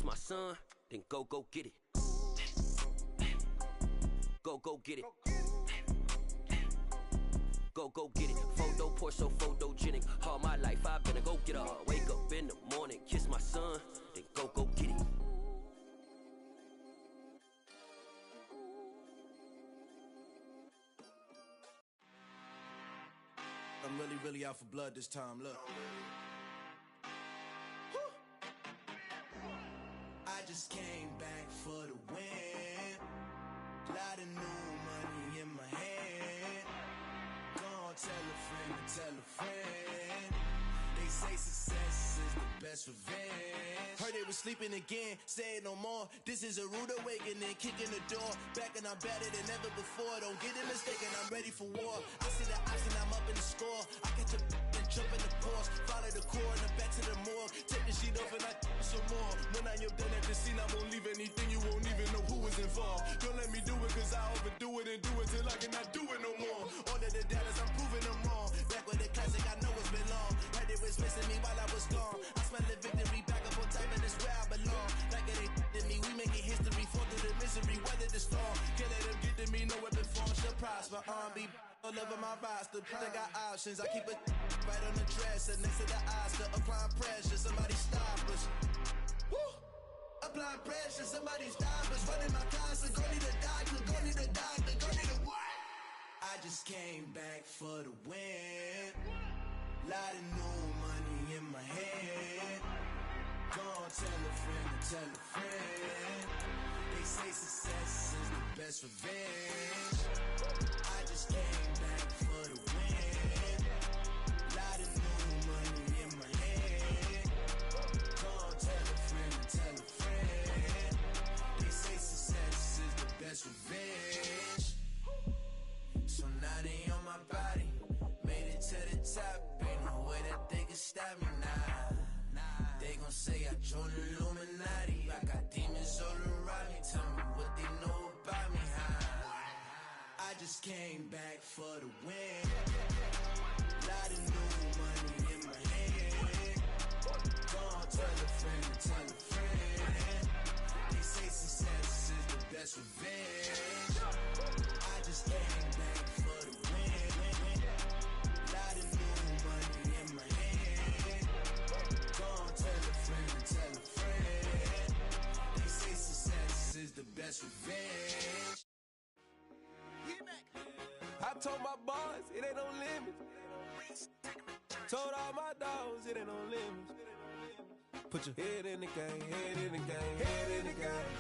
kiss my son, then go get it. Go get it. Go get it. Photo poor, so photogenic. All my life I've been a go getter. Wake up in the morning, kiss my son, then go get it. I'm really out for blood this time, look. I just came back for the win. Lot of new money in my hand. Gonna tell a friend to tell a friend. They say success is the best revenge. Heard they was sleeping again, say it no more. This is a rude awakening, kicking the door. Back and I'm better than ever before. Don't get it mistaken, I'm ready for war. I see the option, I'm up in the score. I catch a and jump in the course. Follow the core and the back to the morgue. Take the sheet off and I some more. When I am done at the scene, I won't leave anything. You won't even know who was involved. Don't let me do it, cause I overdo it and do it till I cannot do it no more. All of the doubters, I'm proving them wrong. Back with the classic, I know it's been long. Heard they was missing me while I was gone. I smell the victory, back up on time, and it's where I belong. Like it ain't to me, we making history. Fall through the misery, weather the storm. Can't let them get to me, no weapon form shall prosper. Be all over my roster, I got options. I keep it right on the dresser, next to the Oscar. Applying pressure, somebody stop us. Woo! Applying pressure, somebody stop us. Running my closet, go need a doctor, go need a doctor, go need a what? I just came back for the win. Lot of new money in my hand. Gonna tell a friend to tell a friend. They say success is the best revenge. I just came back for the win. Lot of new money in my hand. Gonna tell a friend to tell a friend. They say success is the best revenge. So now they on my body. Made it to the top. Ain't no way that they can stop me now. They gon' say I joined the Illuminati. I got demons all around me. Tell me what they know about me, huh? I just came back for the win. Lot of new money in my hand. Gonna tell a friend to tell a friend. They say success is the best revenge. I just came back for the win. Lot of new money in my hand. Gonna tell a friend to tell a friend. They say success is the best revenge. I told my boys it ain't no limits. Told all my dogs it ain't no limits. Put your head in the game, head in the game, head in the game.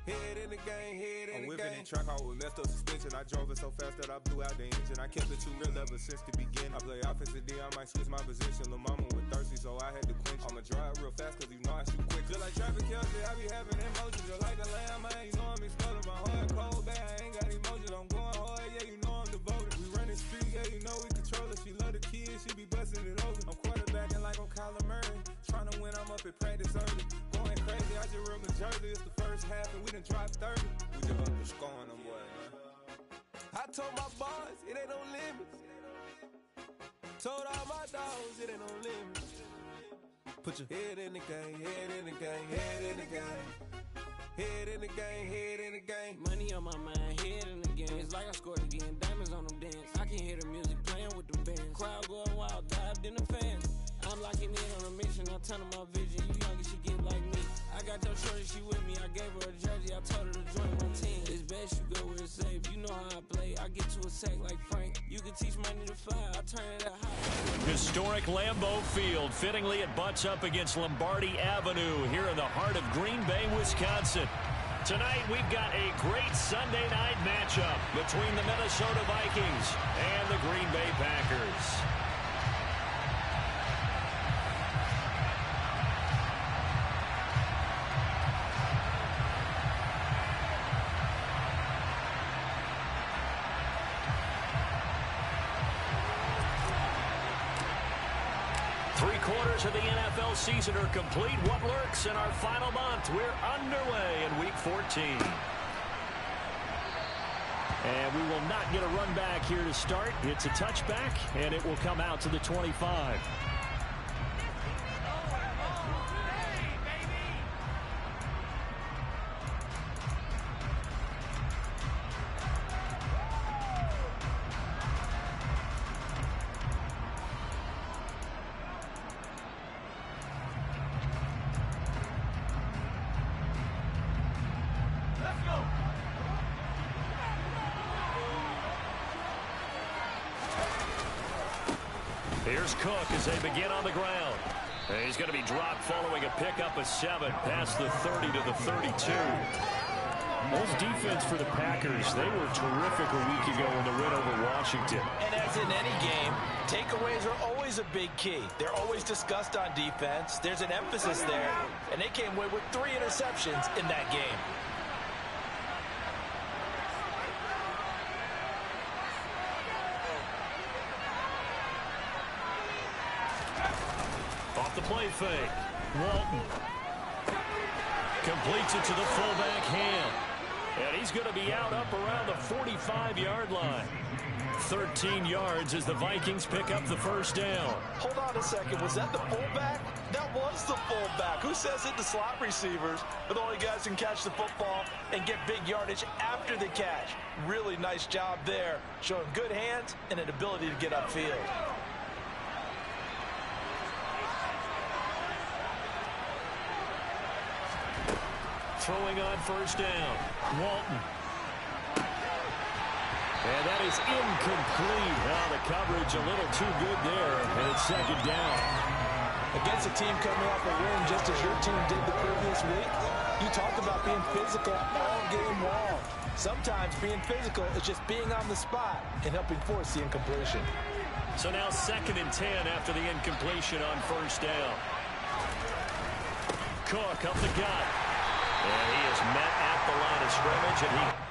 Head in the game, head in the game. I'm whipping in track, I was left up suspension. I drove it so fast that I blew out the engine. I kept it too real ever since the beginning. I play offensive D, I might switch my position. Lil' mama was thirsty, so I had to quench. I'ma drive real fast, cause you know I shoot quick. Just like traffic Kelsey, I be having emotions. Just like a lamb, man, you know I'm exploding. My heart cold, bad, I ain't got emotions. I'm going hard, yeah, you know I'm devoted. We running street, yeah, you know we control it. She love the kids, she be busting it over. I'm quarterbacking like I'm Kyler Murray. Trying to win, I'm up at practice early. Going crazy, I just run the jersey. It's the first half and we done dropped 30. We just up to scoring them, boy, man. I told my boys, it ain't no limits. Told all my dogs, it ain't no limits. Put your head in the game, head in the game, head in the game. Head in the game, head in the game. Money on my mind, head in the game. It's like I scored again, diamonds on them dance. I can hear the music playing with them bands. Crowd going wild, dived in the fans. I'm locking in on a mission, I tell her my vision. You young and she get like me. I got your shorty, she with me. I gave her a jersey, I told her to join my team. It's best you go where it's safe. You know how I play. I get to a sack like Frank. You can teach money to fly. I turn it at high. Historic Lambeau Field. Fittingly, it butts up against Lombardi Avenue here in the heart of Green Bay, Wisconsin. Tonight, we've got a great Sunday night matchup between the Minnesota Vikings and the Green Bay Packers. 3/4 of the NFL season are complete. What lurks in our final month? We're underway in Week 14. And we will not get a run back here to start. It's a touchback, and it will come out to the 25. Here's Cook as they begin on the ground. He's going to be dropped following a pickup of 7 past the 30 to the 32. Those defense for the Packers, they were terrific a week ago in the win over Washington. And as in any game, takeaways are always a big key. They're always discussed on defense. There's an emphasis there, and they came away with 3 interceptions in that game. Off the play fake. Walton completes it to the fullback hand. And he's going to be out up around the 45-yard line. 13 yards as the Vikings pick up the first down. Hold on a second. Was that the fullback? That was the fullback. Who says it? The slot receivers are the only guys who can catch the football and get big yardage after the catch. Really nice job there, showing good hands and an ability to get upfield. Throwing on first down. Walton. And that is incomplete. The coverage a little too good there, and it's second down. Against a team coming off a win just as your team did the previous week, you talked about being physical all game long. Sometimes being physical is just being on the spot and helping force the incompletion. So now 2nd and 10 after the incompletion on first down. Cook up the gut. And he is met at the line of scrimmage, and he...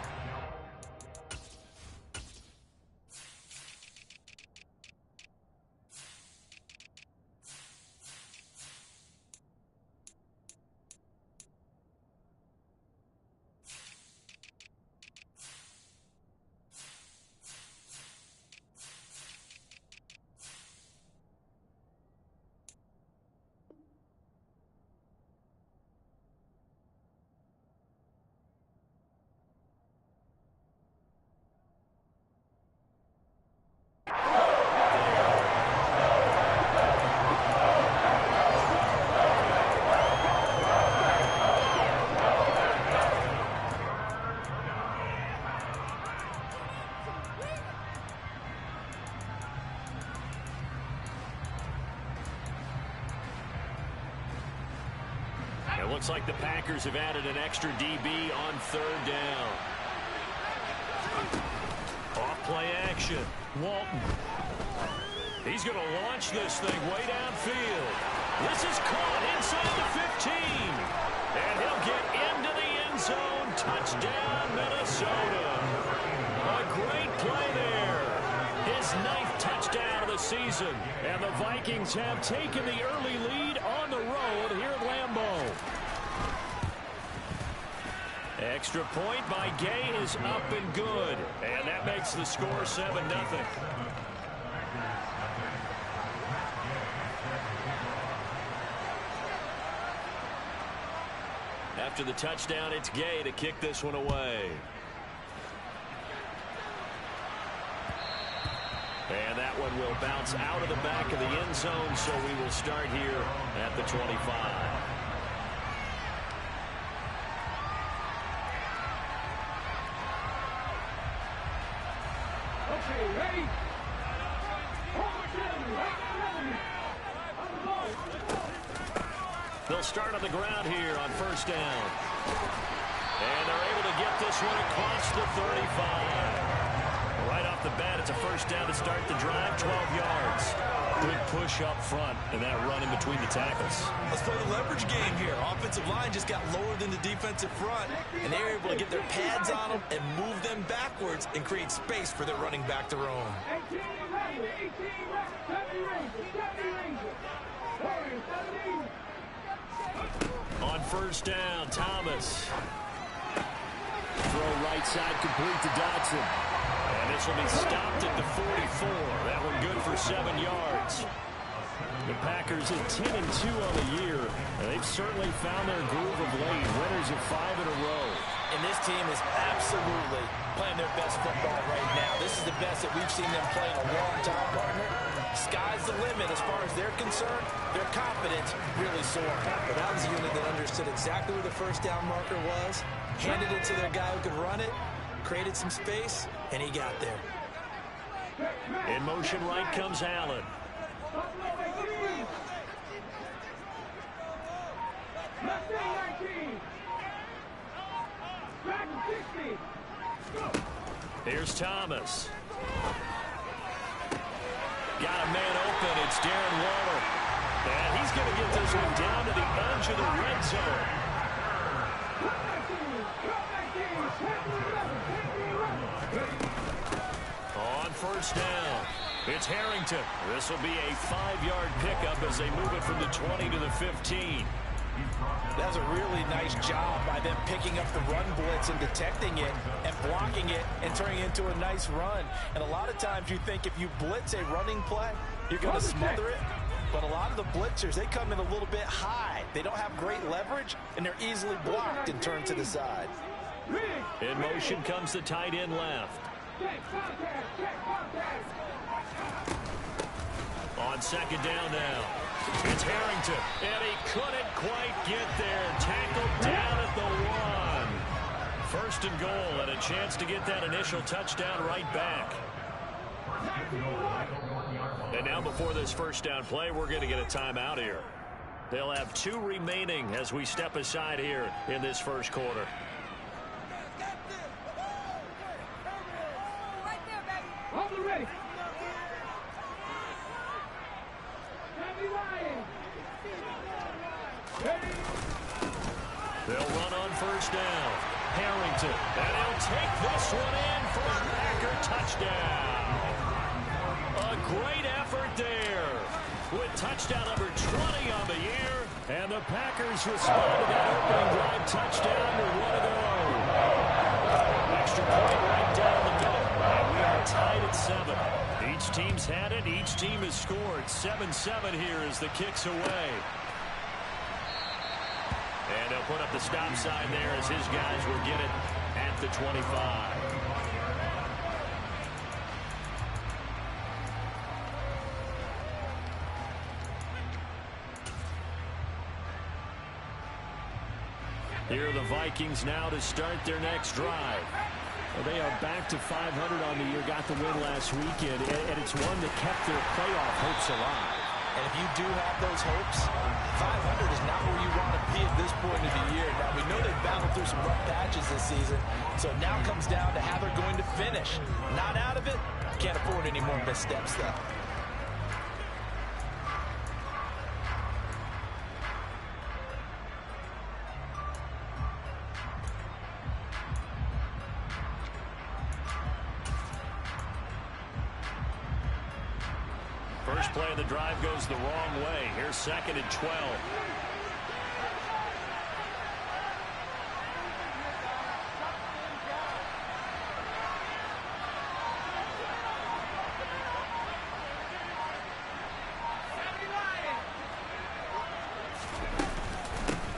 Looks like the Packers have added an extra DB on 3rd down. Off play action. Walton. He's going to launch this thing way downfield. This is caught inside the 15. And he'll get into the end zone. Touchdown, Minnesota. A great play there. His 9th touchdown of the season. And the Vikings have taken the early lead on the road here at Lambeau. Extra point by Gay is up and good. And that makes the score 7-0. After the touchdown, it's Gay to kick this one away. And that one will bounce out of the back of the end zone, so we will start here at the 25. They'll start on the ground here on first down. And they're able to get this one across the 35. Right off the bat, it's a first down to start the drive, 12 yards. Good push up front and that run in between the tackles. Let's play the leverage game here. Offensive line just got lower than the defensive front, and they were able to get their pads on them and move them backwards and create space for their running back to roam. On first down, Thomas. Throw right side complete to Dodson. And this will be stopped at the 44. That one good for 7 yards. The Packers at 10-2 on the year. And they've certainly found their groove of late. Winners of 5 in a row. And this team is absolutely playing their best football right now. This is the best that we've seen them play in a long time, partner. Sky's the limit as far as they're concerned. Their confidence really soaring. But that was a unit that understood exactly where the first down marker was, handed it to their guy who could run it, created some space, and he got there. In motion right comes Allen. Here's Thomas. Got a man open. It's Darren Waller. And he's going to get this one down to the edge of the red zone. On first down, it's Harrington. This will be a 5-yard pickup as they move it from the 20 to the 15. That was a really nice job by them picking up the run blitz and detecting it and blocking it and turning it into a nice run. And a lot of times you think if you blitz a running play, you're going to smother it. But a lot of the blitzers, they come in a little bit high. They don't have great leverage, and they're easily blocked and turned to the side. In motion comes the tight end left. On second down now, it's Harrington, and he couldn't quite get there. Tackled down at the 1. First and goal, and a chance to get that initial touchdown right back. And now before this first down play, we're going to get a timeout here. They'll have 2 remaining as we step aside here in this first quarter. They'll run on first down. Harrington, and he'll take this one in for a Packer touchdown. A great effort there with touchdown number 20 on the year. And the Packers respond to that opening drive touchdown with one of their own. Extra point right down the middle. And we are tied at 7. Each team's had it. Each team has scored. 7-7 here as the kick's away. And they'll put up the stop sign there as his guys will get it at the 25. Here are the Vikings now to start their next drive. Well, they are back to 500 on the year, got the win last weekend, and it's one that kept their playoff hopes alive. And if you do have those hopes, 500 is not where you want to be at this point of the year. Now, we know they've battled through some rough patches this season, so it now comes down to how they're going to finish. Not out of it, can't afford any more missteps, though. First play of the drive goes the wrong way. Here's second and 12.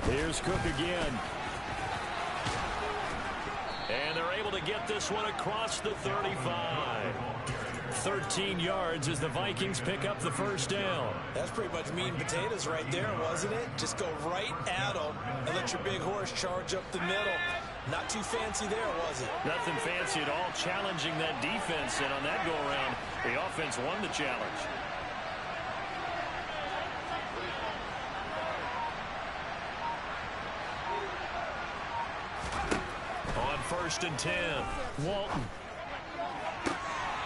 Here's Cook again. And they're able to get this one across the 35. 13 yards as the Vikings pick up the first down. That's pretty much meat and potatoes right there, wasn't it? Just go right at them and let your big horse charge up the middle. Not too fancy there, was it? Nothing fancy at all, challenging that defense, and on that go-around, the offense won the challenge. On first and 10, Walton.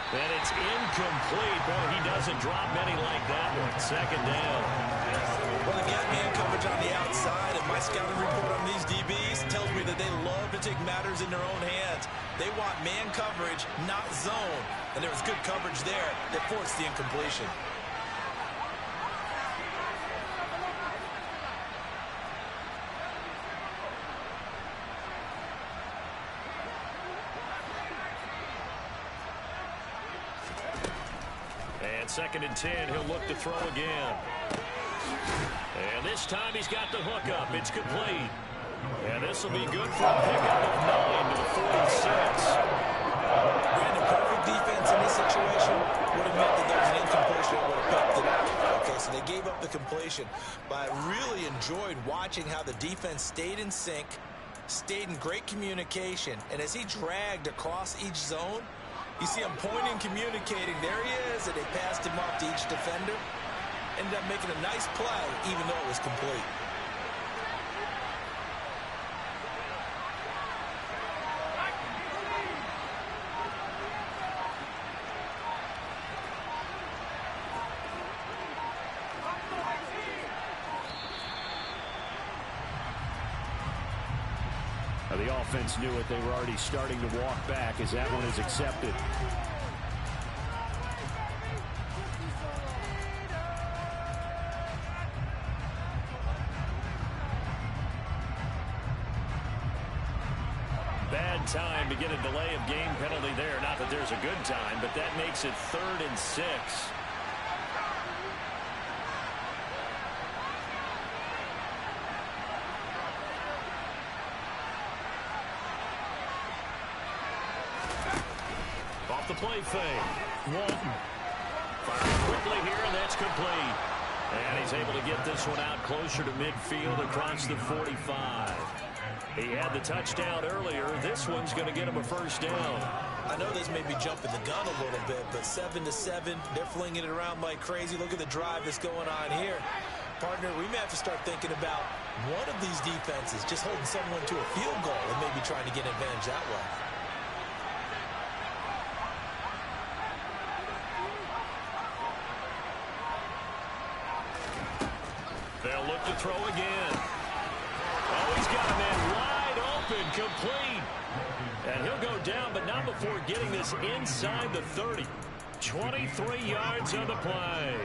And it's incomplete. Boy, he doesn't drop many like that one. Second down. Well, they've got man coverage on the outside, and my scouting report on these DBs tells me that they love to take matters in their own hands. They want man coverage, not zone. And there was good coverage there that forced the incompletion. Second and 10, he'll look to throw again. And this time he's got the hook up. It's complete. And this will be good for a pickup of 9 to the 46. Brandon, perfect defense in this situation would have meant that there was an incompletion that would have picked it up. Okay, so they gave up the completion. But I really enjoyed watching how the defense stayed in sync, stayed in great communication. And as he dragged across each zone, you see him pointing, communicating. There he is, and they passed him off to each defender. ended up making a nice play, even though it was complete. The offense knew it. They were already starting to walk back as that one is accepted. Bad time to get a delay of game penalty there. Not that there's a good time, but that makes it 3rd and 6. The play fake. Walton firing quickly here, and that's complete. And he's able to get this one out closer to midfield across the 45. He had the touchdown earlier. This one's going to get him a first down. I know this may be jumping the gun a little bit, but 7-7, they're flinging it around like crazy. Look at the drive that's going on here. Partner, we may have to start thinking about one of these defenses just holding someone to a field goal and maybe trying to get advantage that way. They'll look to throw again. Oh, he's got a man wide open, complete. And he'll go down, but not before getting this inside the 30. 23 yards on the play.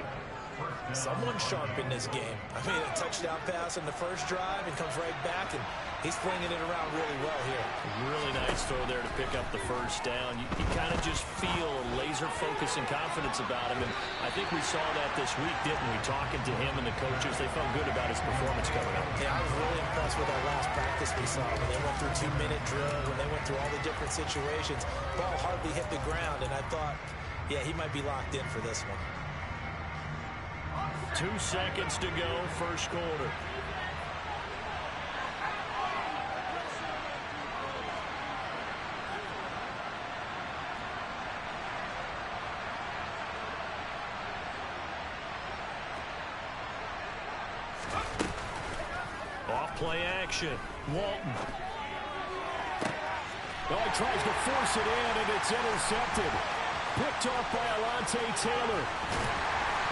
Someone sharp in this game. I mean, a touchdown pass in the first drive and comes right back, and he's flinging it around really well here. Really nice throw there to pick up the first down. You kind of just feel a laser focus and confidence about him, and I think we saw that this week, didn't we? Talking to him and the coaches, they felt good about his performance coming up. Yeah, I was really impressed with our last practice we saw. When they went through 2-minute drill, when they went through all the different situations, ball hardly hit the ground, and I thought, yeah, he might be locked in for this one. 2 seconds to go, first quarter. Off play action. Walton. Oh, he tries to force it in, and it's intercepted. Picked off by Alontae Taylor.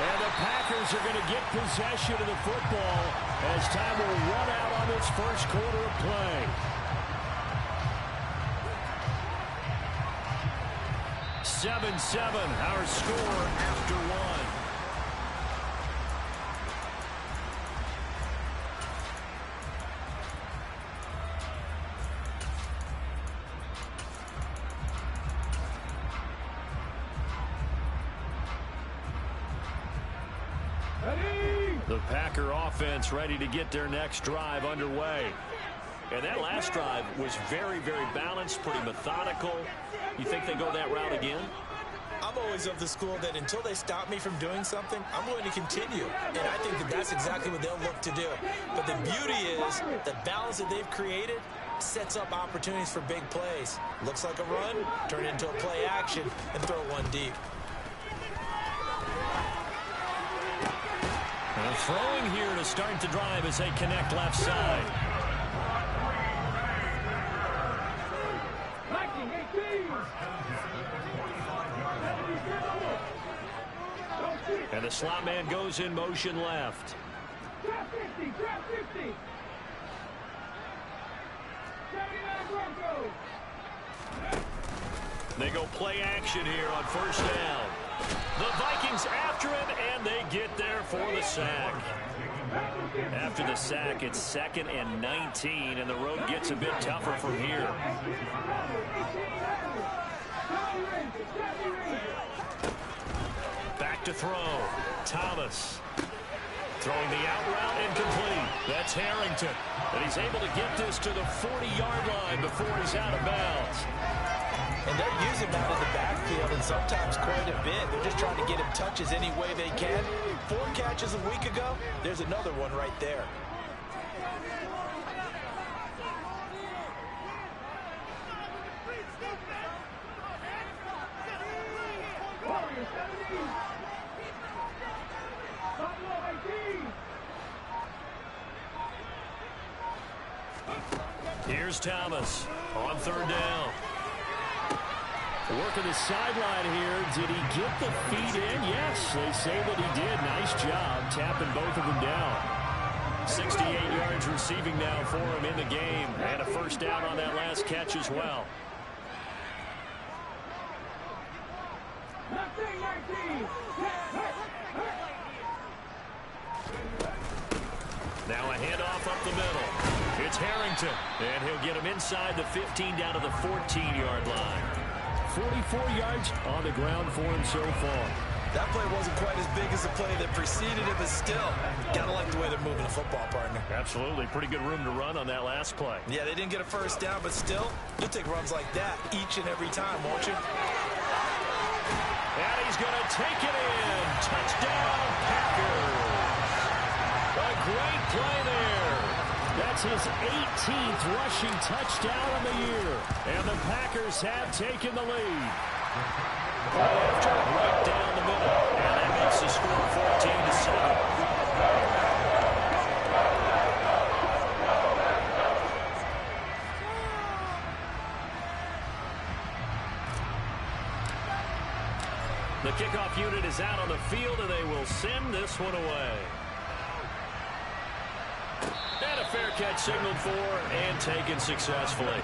And the Packers are going to get possession of the football as time will run out on this first quarter of play. 7-7, our score after one. The Packer offense ready to get their next drive underway. And that last drive was very, very balanced, pretty methodical. You think they go that route again? I'm always of the school that until they stop me from doing something, I'm going to continue. And I think that that's exactly what they'll look to do. But the beauty is the balance that they've created sets up opportunities for big plays. Looks like a run, turn it into a play action, and throw one deep. And throwing here to start the drive as they connect left side. And the slot man goes in motion left. They go play action here on first down. The Vikings after him, and they get there for the sack. After the sack, it's 2nd and 19, and the road gets a bit tougher from here. Back to throw. Thomas. Throwing the out route incomplete. That's Harrington. And he's able to get this to the 40-yard line before he's out of bounds. And they're using him out in the backfield, and sometimes quite a bit. They're just trying to get him touches any way they can. 4 catches a week ago. There's another one right there. Here's Thomas on third down. Working the sideline here. Did he get the feet in? Yes, they say that he did. Nice job tapping both of them down. 68 yards receiving now for him in the game. And a first down on that last catch as well. Now a handoff up the middle. It's Harrington. And he'll get him inside the 15 down to the 14-yard line. 44 yards on the ground for him so far. That play wasn't quite as big as the play that preceded it, but still, gotta like the way they're moving the football, partner. Absolutely. Pretty good room to run on that last play. Yeah, they didn't get a first down, but still, you'll take runs like that each and every time, won't you? And he's going to take it in. Touchdown, Packers. A great play there. That's his 18th rushing touchdown of the year. And the Packers have taken the lead. Right down the middle. And that makes the score 14-7. The kickoff unit is out on the field, and they will send this one away. And a fair catch signaled for and taken successfully.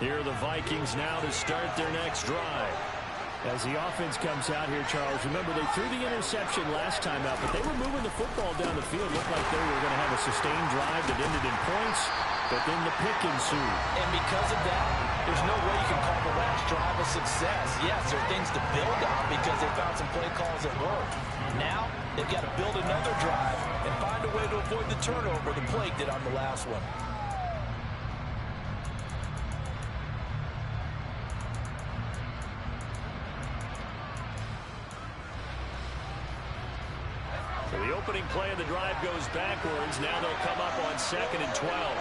Here are the Vikings now to start their next drive. As the offense comes out here, Charles, remember they threw the interception last time out, but they were moving the football down the field. Looked like they were going to have a sustained drive that ended in points, but then the pick ensued. And because of that, there's no way you can call the last drive a success. Yes, there are things to build on because they found some play calls that work. Now, they've got to build another drive and find a way to avoid the turnover the plague did on the last one. The opening play of the drive goes backwards. Now they'll come up on 2nd and 12.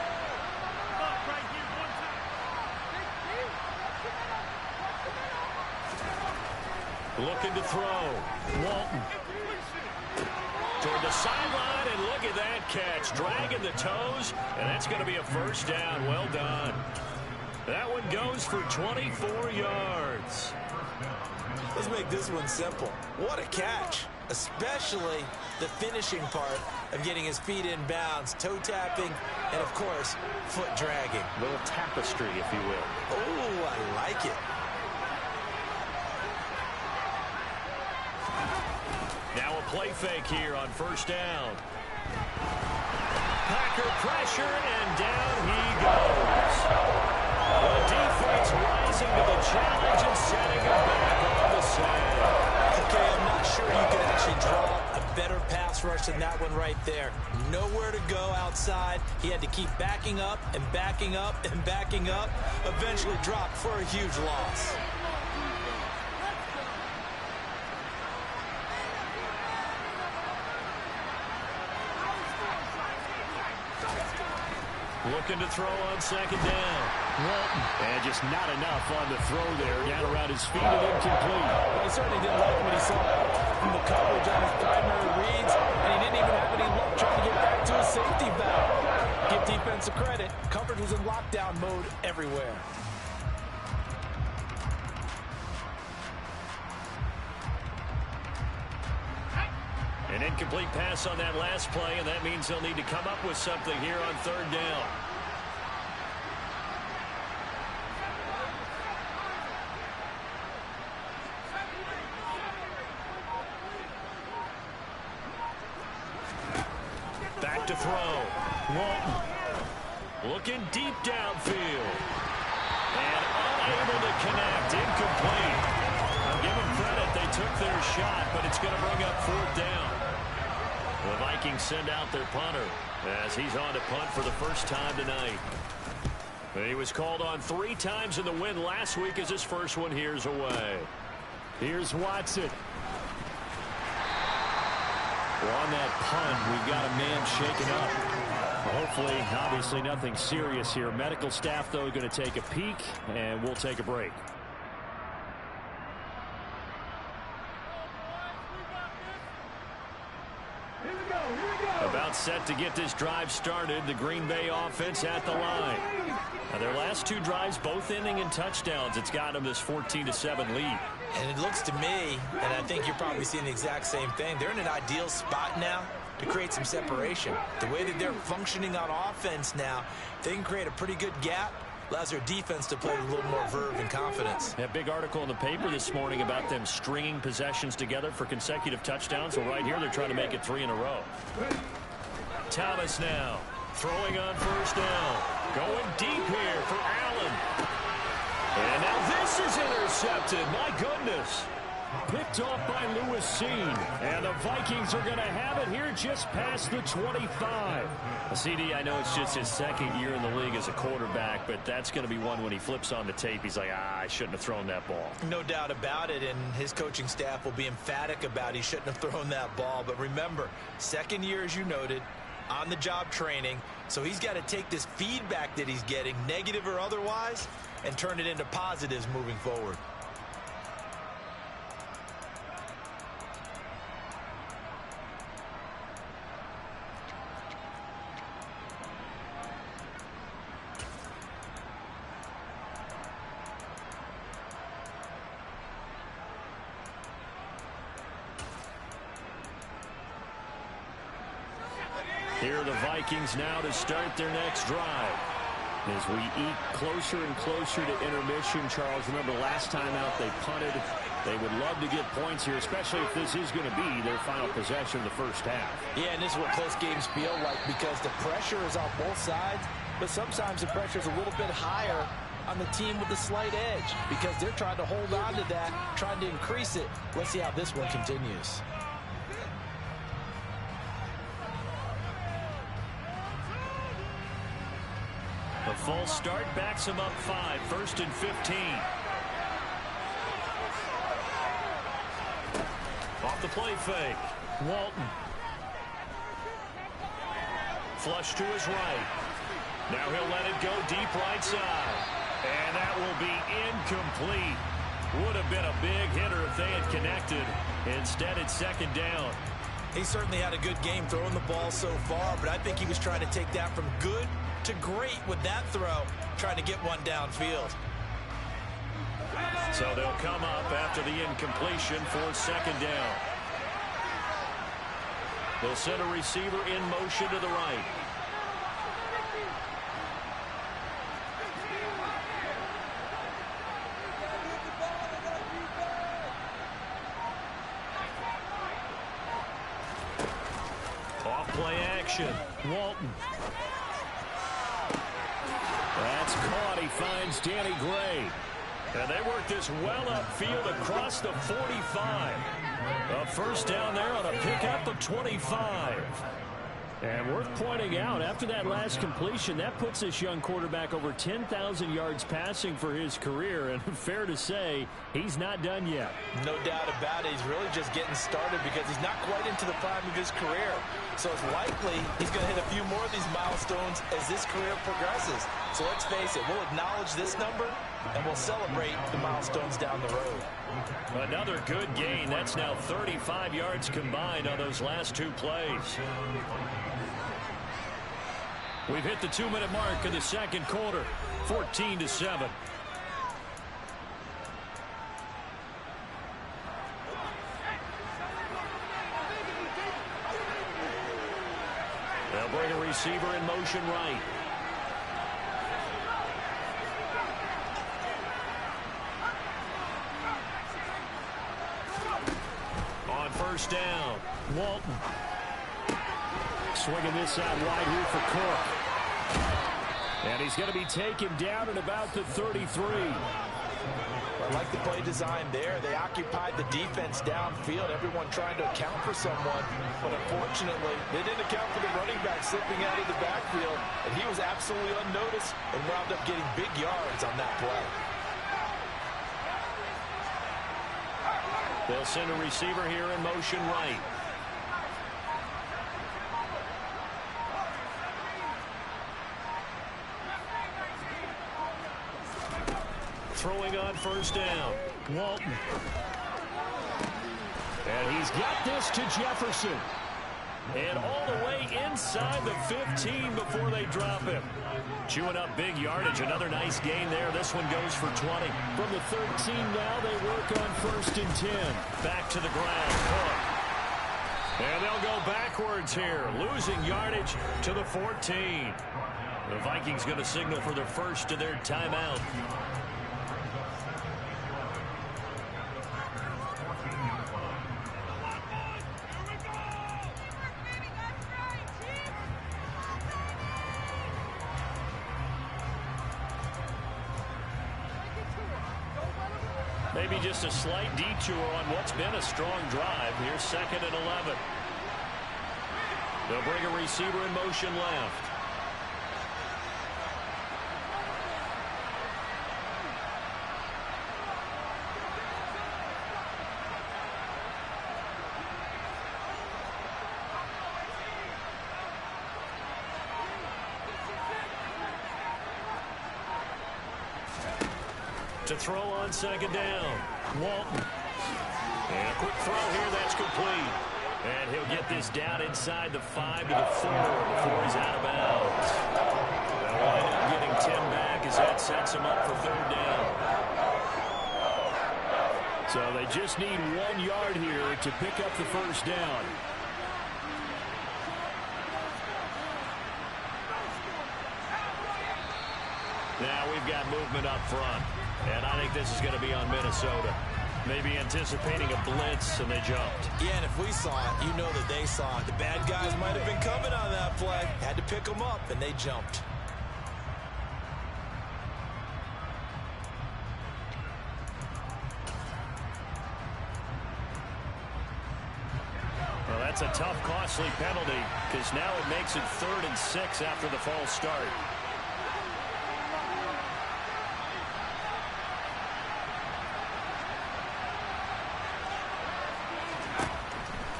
Looking to throw. Walton. Toward the sideline, and look at that catch. Dragging the toes, and that's going to be a first down. Well done. That one goes for 24 yards. Let's make this one simple. What a catch. Especially the finishing part of getting his feet in bounds, toe tapping, and of course, foot dragging. A little tapestry, if you will. Oh, I like it. Now a play fake here on first down. Packer pressure, and down he goes. The defense rising to the challenge and setting him back on the side. Okay, I'm not sure you could actually draw a better pass rush than that one right there. Nowhere to go outside. He had to keep backing up and backing up and backing up. Eventually dropped for a huge loss. Looking to throw on second down. Walton. And just not enough on the throw there. Down around his feet and incomplete. Well, he certainly didn't like what he saw from the coverage on his primary reads, and he didn't even have any luck trying to get back to his safety valve. Give defensive credit. Coverage was in lockdown mode everywhere. An incomplete pass on that last play, and that means they'll need to come up with something here on third down. Back to throw. Walton looking deep downfield. And unable to connect. Incomplete. I'll give them credit. They took their shot, but it's going to bring up fourth down. The Vikings send out their punter as he's on to punt for the first time tonight. He was called on 3 times in the win last week as his first one here's away. Here's Watson. Well, on that punt, we've got a man shaken up. Well, hopefully, obviously, nothing serious here. Medical staff, though, going to take a peek, and we'll take a break. About set to get this drive started. The Green Bay offense at the line. Now, their last two drives, both ending in touchdowns. It's got them this 14-7 lead. And it looks to me, and I think you're probably seeing the exact same thing, they're in an ideal spot now to create some separation. The way that they're functioning on offense now, they can create a pretty good gap. Allows their defense to play with a little more verve and confidence. That big article in the paper this morning about them stringing possessions together for consecutive touchdowns. Well, right here, they're trying to make it 3 in a row. Thomas now throwing on first down. Going deep here for Allen. And now this is intercepted. My goodness. Picked off by Lewis Cine. And the Vikings are going to have it here just past the 25. CD, I know it's just his second year in the league as a quarterback, but that's going to be one when he flips on the tape. He's like, I shouldn't have thrown that ball. No doubt about it, and his coaching staff will be emphatic about he shouldn't have thrown that ball. But remember, second year, as you noted, on-the-job training, so he's got to take this feedback that he's getting, negative or otherwise, and turn it into positives moving forward. Here are the Vikings now to start their next drive. As we eat closer and closer to intermission, Charles, remember last time out they punted. They would love to get points here, especially if this is going to be their final possession of the first half. Yeah, and this is what close games feel like because the pressure is on both sides, but sometimes the pressure is a little bit higher on the team with the slight edge because they're trying to hold on to that, trying to increase it. Let's see how this one continues. A false start backs him up 5, 1st and 15. Off the play fake. Walton. Flush to his right. Now he'll let it go deep right side. And that will be incomplete. Would have been a big hitter if they had connected. Instead, it's second down. He certainly had a good game throwing the ball so far, but I think he was trying to take that from good to great with that throw, trying to get one downfield. So they'll come up after the incompletion for second down. They'll send a receiver in motion to the right. Off play action. Walton. That's caught. He finds Danny Gray. And they work this well upfield across the 45. A first down there on a pickup of 25. And worth pointing out, after that last completion, that puts this young quarterback over 10,000 yards passing for his career. And fair to say, he's not done yet. No doubt about it. He's really just getting started because he's not quite into the prime of his career. So it's likely he's going to hit a few more of these milestones as this career progresses. So let's face it, we'll acknowledge this number and we'll celebrate the milestones down the road. Another good gain. That's now 35 yards combined on those last two plays. We've hit the 2-minute mark in the second quarter, 14-7. They'll bring a receiver in motion right. On first down, Walton. Swinging this out wide here for Cook. And he's going to be taken down at about the 33. I like the play design there. They occupied the defense downfield, everyone trying to account for someone. But unfortunately, they didn't account for the running back slipping out of the backfield. And he was absolutely unnoticed and wound up getting big yards on that play. They'll send a receiver here in motion right. throwing on first down. Walton. And he's got this to Jefferson. And all the way inside the 15 before they drop him. Chewing up big yardage. Another nice gain there. This one goes for 20. From the 13 now, they work on 1st and 10. Back to the ground. Cook. And they'll go backwards here. Losing yardage to the 14. The Vikings going to signal for their first of their timeout. Maybe just a slight detour on what's been a strong drive. Here's 2nd and 11. They'll bring a receiver in motion left. To throw on 2nd down. Walton. And a quick throw here that's complete. And he'll get this down inside the 5 to the 4 before he's out of bounds. They'll wind up getting 10 back as that sets him up for 3rd down. So they just need 1 yard here to pick up the first down. Now we've got movement up front. And I think this is going to be on Minnesota. Maybe anticipating a blitz, and they jumped. Yeah, and if we saw it, you know that they saw it. The bad guys might have been coming on that play. Had to pick them up, and they jumped. Well, that's a tough, costly penalty, because now it makes it 3rd and 6 after the false start.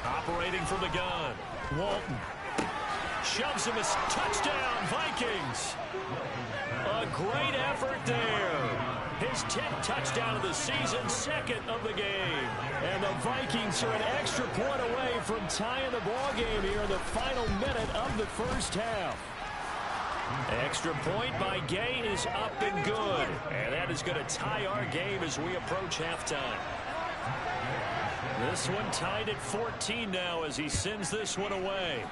Operating from the gun. Walton. Shoves him a touchdown, Vikings. A great effort there. His 10th touchdown of the season, 2nd of the game. And the Vikings are an extra point away from tying the ball game here in the final minute of the first half. Extra point by Gay is up and good. And that is going to tie our game as we approach halftime. This one tied at 14 now as he sends this one away.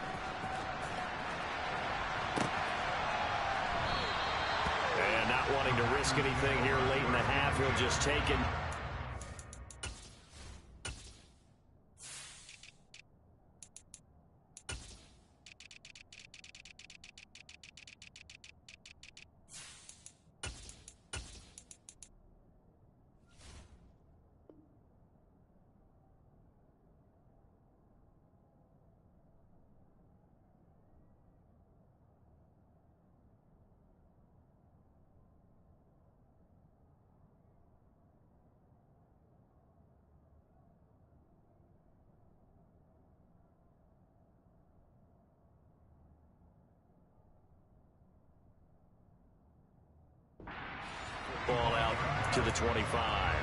And not wanting to risk anything here late in the half, he'll just take it. Ball out to the 25.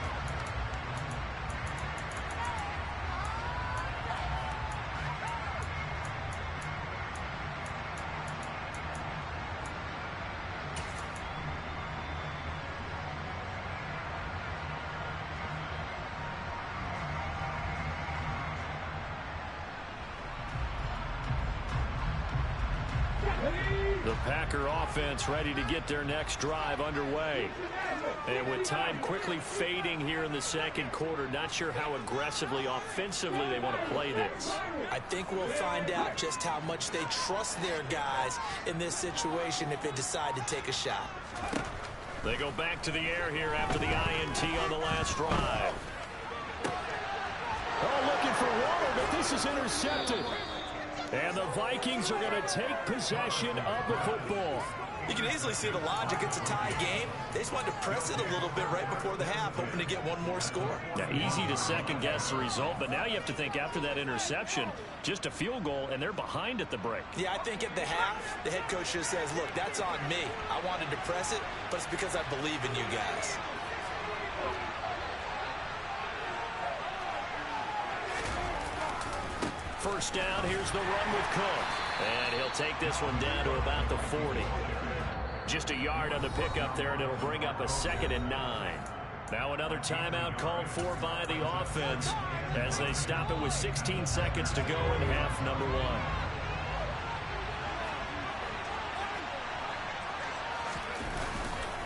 The Packer offense ready to get their next drive underway. And with time quickly fading here in the 2nd quarter, not sure how aggressively, offensively they want to play this. I think we'll find out just how much they trust their guys in this situation if they decide to take a shot. They go back to the air here after the INT on the last drive. Oh, looking for Waller, but this is intercepted. And the Vikings are going to take possession of the football. You can easily see the logic. It's a tie game. They just wanted to press it a little bit right before the half, hoping to get one more score. Now, easy to second-guess the result, but now you have to think after that interception, just a field goal, and they're behind at the break. Yeah, I think at the half, the head coach just says, look, that's on me. I wanted to press it, but it's because I believe in you guys. First down, here's the run with Cook. And he'll take this one down to about the 40. Just a yard on the pickup there, and it'll bring up a 2nd and 9. Now another timeout called for by the offense as they stop it with 16 seconds to go in half number 1.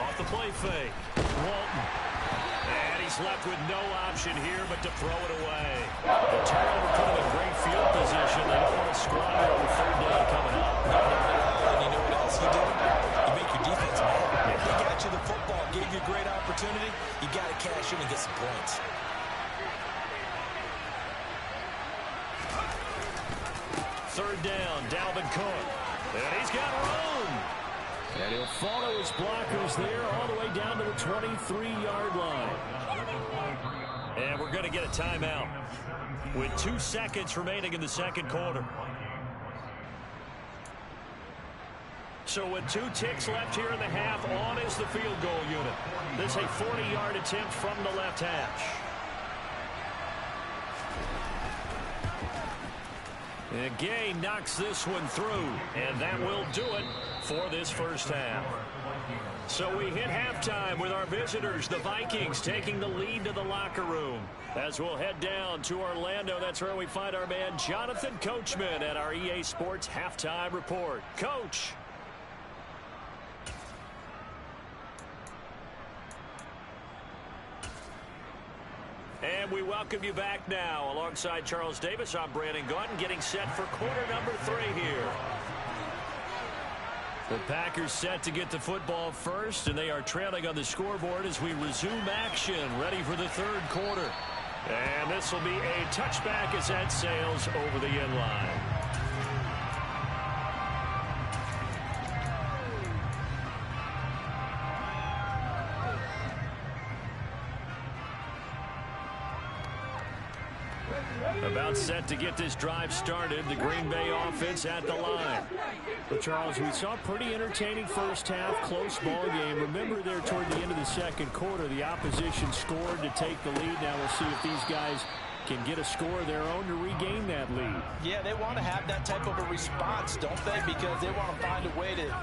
Off the play fake, Walton. And he's left with no option here but to throw it away. The turnover put him in great field position. They don't want to squander on 3rd down coming up. And you know what else you do? You make your defense mad. They got you the football, gave you a great opportunity. You got to cash in and get some points. Third down, Dalvin Cook. And he's got room. And he'll follow his blockers there all the way down to the 23-yard line. And we're going to get a timeout with 2 seconds remaining in the second quarter. So with 2 ticks left here in the half, on is the field goal unit. This is a 40-yard attempt from the left hash. And Gay knocks this one through, and that will do it for this first half. So we hit halftime with our visitors, the Vikings, taking the lead to the locker room. As we'll head down to Orlando, that's where we find our man Jonathan Coachman at our EA Sports Halftime Report. Coach. And we welcome you back now. Alongside Charles Davis, I'm Brandon Gaudin, getting set for quarter number 3 here. The Packers set to get the football first, and they are trailing on the scoreboard as we resume action, ready for the 3rd quarter. And this will be a touchback as that sails over the end line. About set to get this drive started. The Green Bay offense at the line. But Charles, we saw a pretty entertaining first half, close ball game. Remember there toward the end of the second quarter, the opposition scored to take the lead. Now we'll see if these guys can get a score of their own to regain that lead. Yeah, they want to have that type of a response, don't they? Because they want to find a way to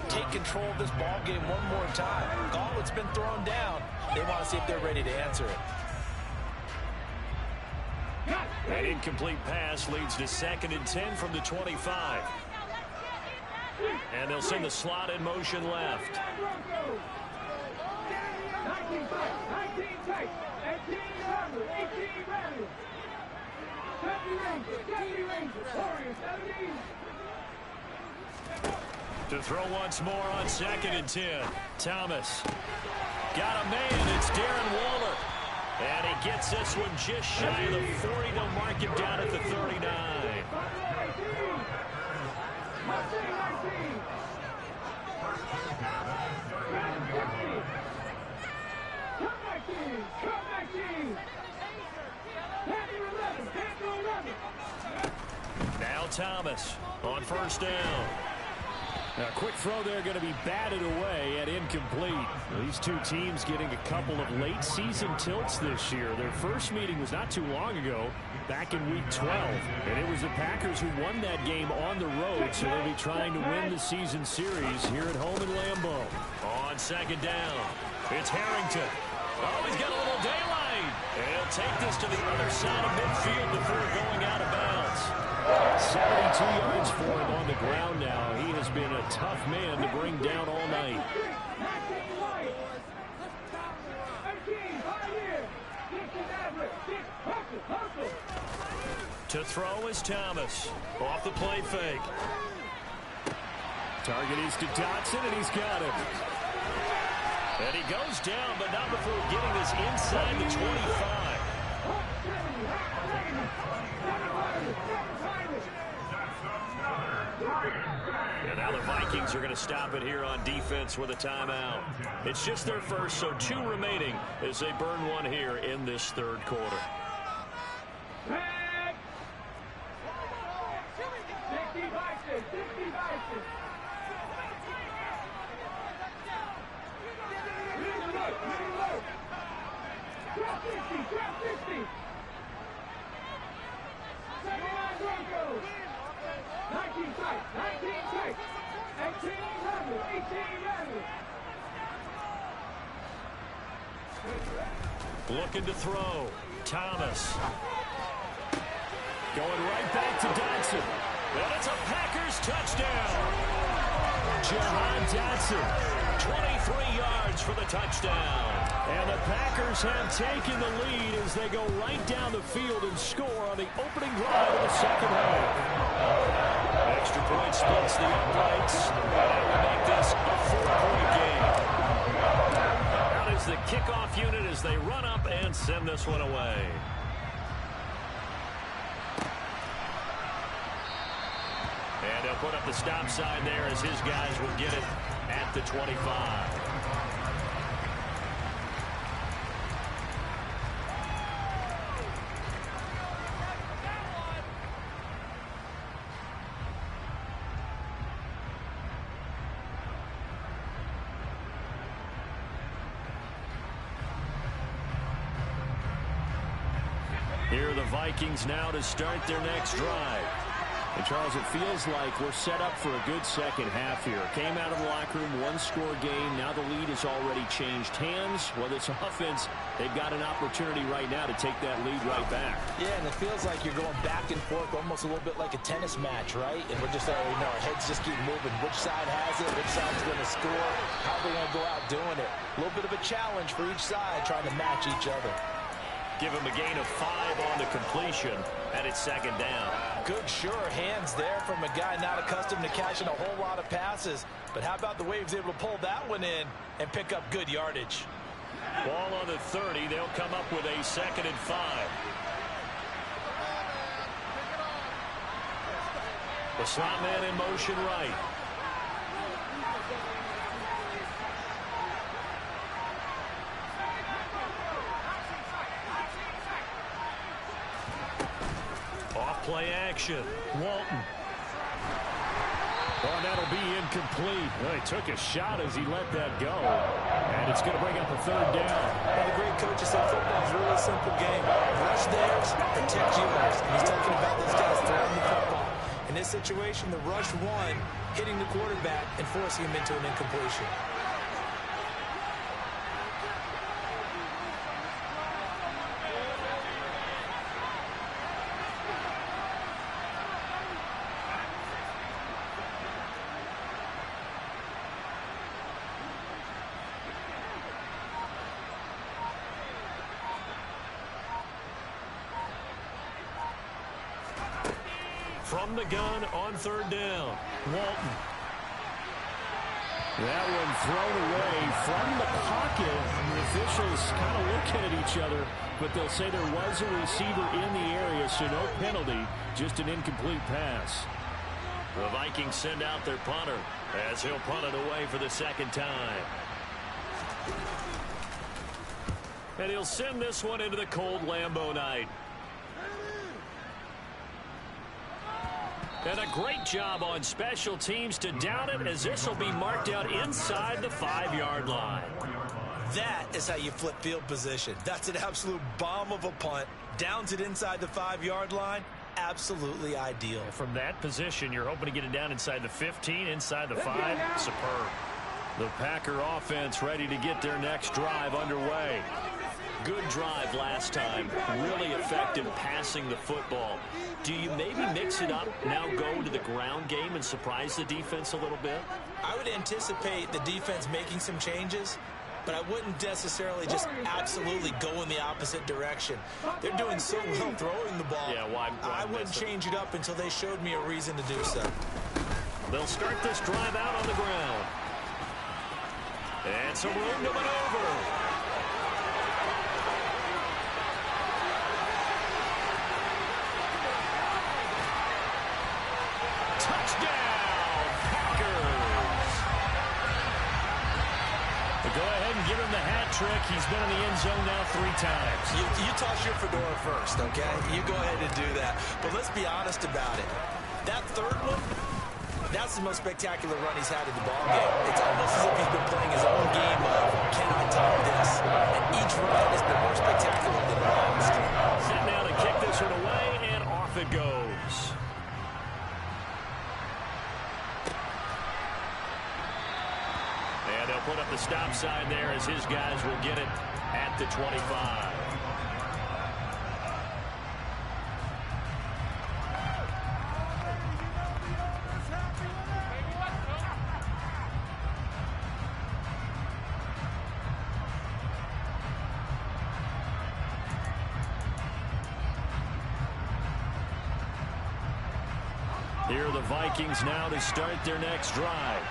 take control of this ball game one more time. Gauntlet's been thrown down. They want to see if they're ready to answer it. An incomplete pass leads to 2nd and 10 from the 25. And they'll send the slot in motion left. To throw once more on 2nd and 10. Thomas. Got a man. It's Darren Waller. And he gets this one just shy of the 40. They'll mark him down at the 39. Now Thomas on first down. Now, a quick throw there going to be batted away and incomplete. These two teams getting a couple of late season tilts this year. Their first meeting was not too long ago, back in week 12. And it was the Packers who won that game on the road, so they'll be trying to win the season series here at home in Lambeau. On 2nd down, it's Harrington. Oh, he's got a little daylight. And he'll take this to the other side of midfield before going out of bounds. 72 yards for him on the ground now. He has been a tough man to bring down all night. To throw is Thomas. Off the play fake. Target is to Dotson, and he's got him. And he goes down, but not before getting this inside the 25. And now the Vikings are going to stop it here on defense with a timeout. It's just their first, so 2 remaining as they burn one here in this 3rd quarter. Looking to throw. Thomas. Going right back to Dotson. And it's a Packers touchdown. Jahan Dotson, 23 yards for the touchdown. And the Packers have taken the lead as they go right down the field and score on the opening drive of the second half. Extra point splits the uprights. And will make this a 4-point game. Out is the kickoff unit as they run up and send this one away. And they'll put up the stop sign there as his guys will get it at the 25. Here are the Vikings now to start their next drive. And, Charles, it feels like we're set up for a good second half here. Came out of the locker room, one-score game. Now the lead has already changed hands. Whether it's offense, they've got an opportunity right now to take that lead right back. Yeah, and it feels like you're going back and forth, almost a little bit like a tennis match, right? And we're just, our heads just keep moving. Which side has it? Which side's going to score? How are they going to go out doing it? A little bit of a challenge for each side, trying to match each other. Give him a gain of 5 on the completion, and it's second down. Good, sure hands there from a guy not accustomed to catching a whole lot of passes. But how about the way he was able to pull that one in and pick up good yardage? Ball on the 30. They'll come up with a 2nd and 5. The slot man in motion right. Play action. Walton. Oh, that'll be incomplete. Well, he took a shot as he let that go. And it's going to bring up a 3rd down. Well, the great coaches say football is a really simple game. Rush theirs, protect yours. And he's talking about those guys throwing the football. In this situation, the rush one, hitting the quarterback and forcing him into an incompletion. From the gun on 3rd down. Walton. That one thrown away from the pocket. The officials kind of looking at each other, but they'll say there was a receiver in the area, so no penalty, just an incomplete pass. The Vikings send out their punter as he'll punt it away for the 2nd time. And he'll send this one into the cold Lambeau night. And a great job on special teams to down it, as this will be marked out inside the 5-yard line. That is how you flip field position. That's an absolute bomb of a punt. Downs it inside the 5-yard line. Absolutely ideal. From that position, you're hoping to get it down inside the 15, inside the 5. Superb. The Packer offense ready to get their next drive underway. Good drive last time. Really effective passing the football. Do you maybe mix it up, now go to the ground game and surprise the defense a little bit? I would anticipate the defense making some changes, but I wouldn't necessarily just absolutely go in the opposite direction. They're doing so well throwing the ball. Yeah, why I wouldn't change it up until they showed me a reason to do so. They'll start this drive out on the ground. And some room to maneuver. Touchdown, Packers. Go ahead and give him the hat trick. He's been in the end zone now 3 times. You toss your fedora first, okay? You go ahead and do that. But let's be honest about it. That 3rd one, that's the most spectacular run he's had in the ballgame. It's almost as if he's been playing his own game of, can I top this? And each run has been more spectacular than the last. Sitting down to kick this one away, and off it goes. And they'll put up the stop sign there as his guys will get it at the 25. Here are the Vikings now to start their next drive.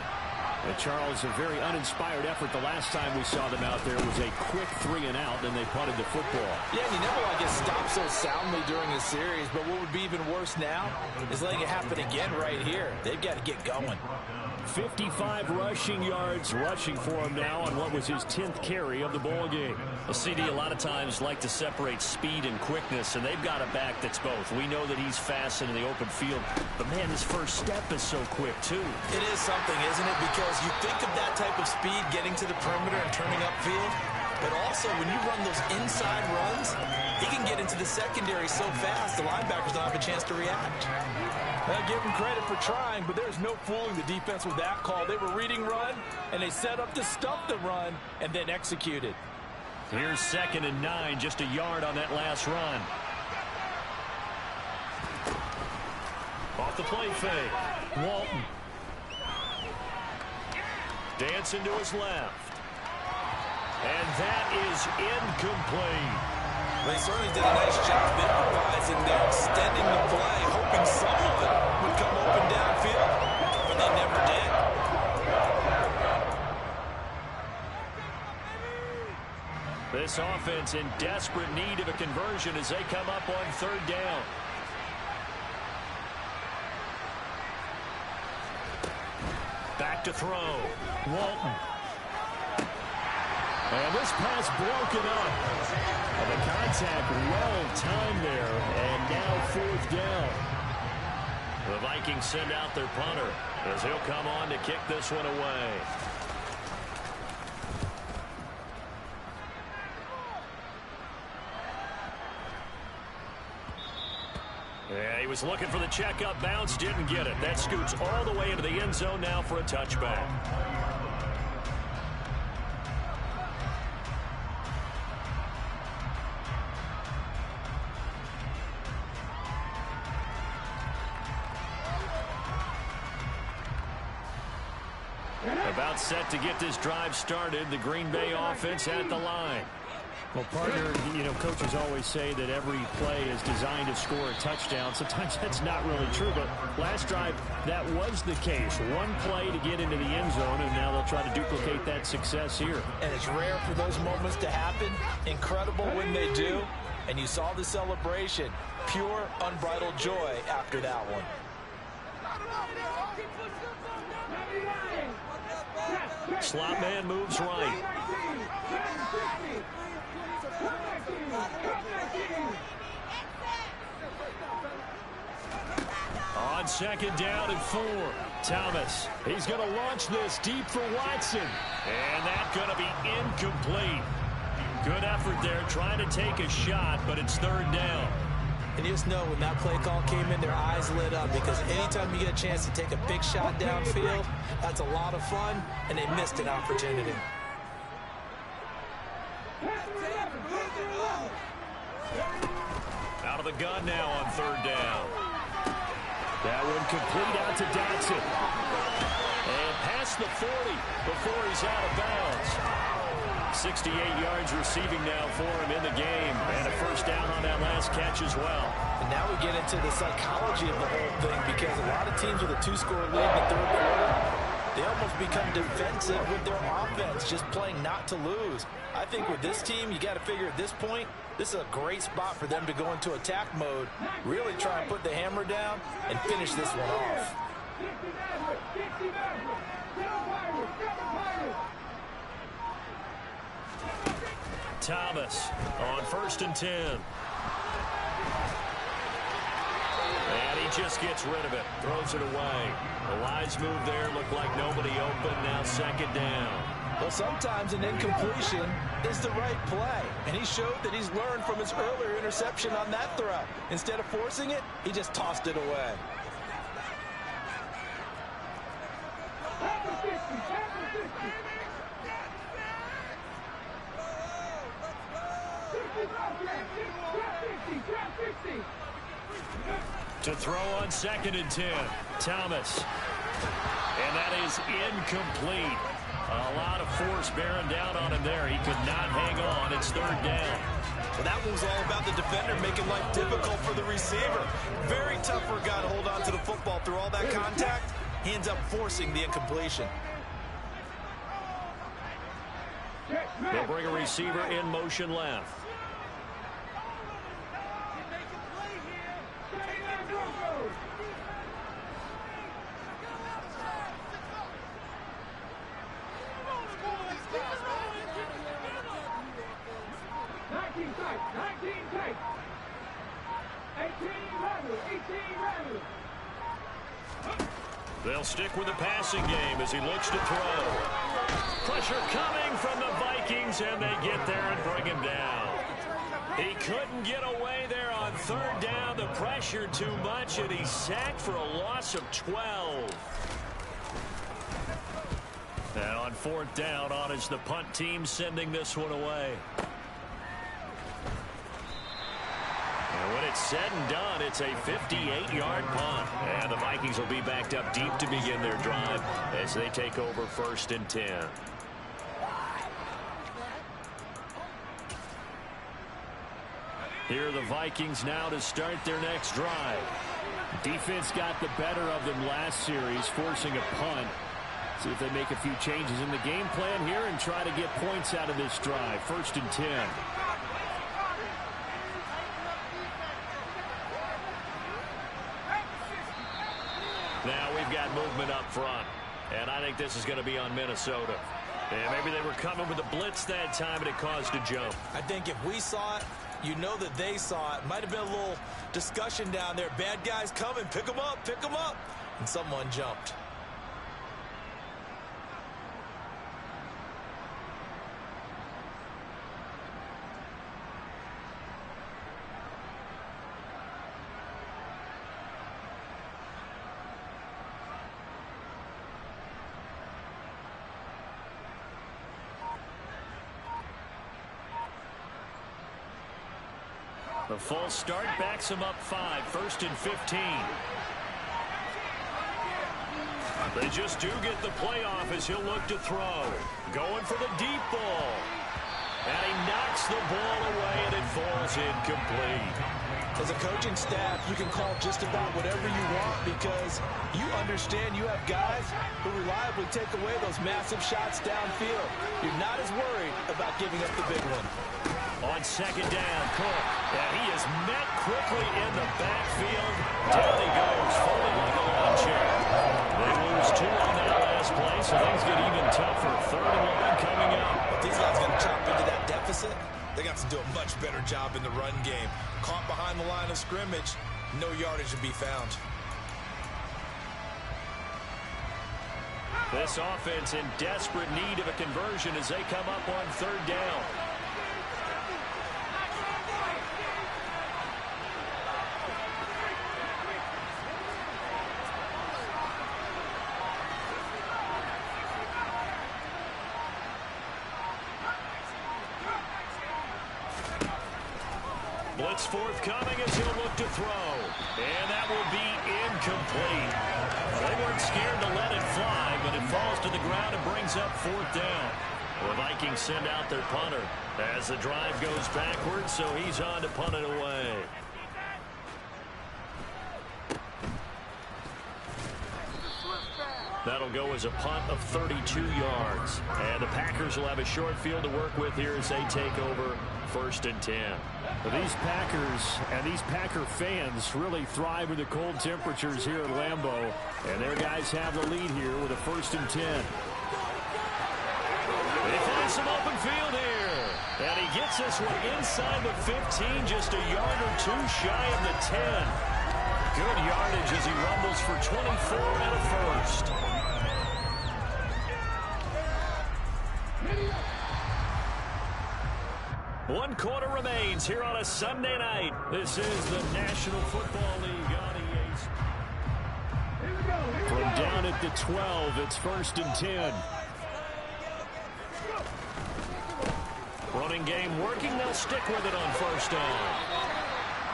And Charles, a very uninspired effort. The last time we saw them out there was a quick 3-and-out, and they punted the football. Yeah, and you never want to get stopped so soundly during a series, but what would be even worse now is letting it happen again right here. They've got to get going. 55 rushing yards rushing for him now on what was his 10th carry of the ball game. A CD a lot of times like to separate speed and quickness, and they've got a back that's both. We know that he's fast in the open field, but man, his first step is so quick too. It is something, isn't it? Because you think of that type of speed getting to the perimeter and turning upfield, but also when you run those inside runs, he can get into the secondary so fast the linebackers don't have a chance to react. I give him credit for trying, but there's no fooling the defense with that call. They were reading run, and they set up to stuff the run, and then executed. Here's 2nd and 9, just a yard on that last run. Off the play fake. Walton. Dancing to his left. And that is incomplete. They certainly did a nice job improvising there, extending the play, hoping someone would come open downfield, but they never did. This offense in desperate need of a conversion as they come up on 3rd down. Back to throw. Walton. And this pass broken up. And the contact well timed there. And now 4th down. The Vikings send out their punter as he'll come on to kick this one away. Yeah, he was looking for the checkup bounce, didn't get it. That scoots all the way into the end zone now for a touchback. About set to get this drive started. The Green Bay offense at the line. Well, partner, you know, coaches always say that every play is designed to score a touchdown. Sometimes that's not really true, but last drive, that was the case. One play to get into the end zone, and now they'll try to duplicate that success here. And it's rare for those moments to happen. Incredible when they do. And you saw the celebration. Pure, unbridled joy after that one. Slot man moves right. On 2nd down and 4. Thomas. He's going to launch this deep for Watson. And that's going to be incomplete. Good effort there trying to take a shot, but it's 3rd down. And you just know when that play call came in, their eyes lit up because anytime you get a chance to take a big shot downfield, that's a lot of fun, and they missed an opportunity. Out of the gun now on 3rd down. That one complete out to Dotson. And past the 40 before he's out of bounds. 68 yards receiving now for him in the game. And a 1st down on that last catch as well. And now we get into the psychology of the whole thing because a lot of teams with a 2-score lead in the 3rd quarter, they almost become defensive with their offense, just playing not to lose. I think with this team, you got to figure at this point, this is a great spot for them to go into attack mode, really try and put the hammer down and finish this one off. Thomas on 1st and 10. And he just gets rid of it, throws it away. The wise move there, looked like nobody open, now 2nd down. Well, sometimes an incompletion is the right play, and he showed that he's learned from his earlier interception on that throw. Instead of forcing it, he just tossed it away. To throw on 2nd and 10. Thomas. And that is incomplete. A lot of force bearing down on him there. He could not hang on. It's 3rd down. Well, that was all about the defender making life difficult for the receiver. Very tough for a guy to hold on to the football through all that contact, he ends up forcing the incompletion. They'll bring a receiver in motion left. They'll stick with the passing game as he looks to throw. Pressure coming from the Vikings, and they get there and bring him down. He couldn't get away there on third down. The pressure too much, and he's sacked for a loss of 12. And on fourth down, on is the punt team sending this one away. And when it's said and done, it's a 58-yard punt. And the Vikings will be backed up deep to begin their drive as they take over 1st and 10. Here are the Vikings now to start their next drive. Defense got the better of them last series, forcing a punt. See if they make a few changes in the game plan here and try to get points out of this drive. 1st and 10. Now we've got movement up front, and I think this is going to be on Minnesota. And maybe they were coming with a blitz that time, and it caused a jump. I think if we saw it, you know that they saw it. Might have been a little discussion down there. Bad guys coming, pick them up, and someone jumped. The false start backs him up 5, 1st and 15. They just do get the playoff as he'll look to throw. Going for the deep ball. And he knocks the ball away, and it falls incomplete. As a coaching staff, you can call just about whatever you want because you understand you have guys who reliably take away those massive shots downfield. You're not as worried about giving up the big one. On 2nd down, Cook. And he is met quickly in the backfield. Down he goes, falling like a lawn chair. They lose 2 on that last play, so things get even tougher. 3rd and 1 coming up. If these guys are going to chop into that deficit, they got to do a much better job in the run game. Caught behind the line of scrimmage, no yardage to be found. This offense in desperate need of a conversion as they come up on 3rd down. Blitz forthcoming as he'll look to throw. And that will be incomplete. They weren't scared to let it fly, but it falls to the ground and brings up 4th down. The Vikings send out their punter as the drive goes backwards, so he's on to punt it away. That'll go as a punt of 32 yards. And the Packers will have a short field to work with here as they take over 1st and 10. Well, these Packers and these Packer fans really thrive with the cold temperatures here at Lambeau. And their guys have the lead here with a 1st and 10. They find some open field here. And he gets this one inside the 15, just a yard or 2 shy of the 10. Good yardage as he rumbles for 24 and a 1st. 1 quarter remains here on a Sunday night. This is the National Football League on EA. From down at the 12, it's 1st and 10. Running game working. They'll stick with it on 1st down.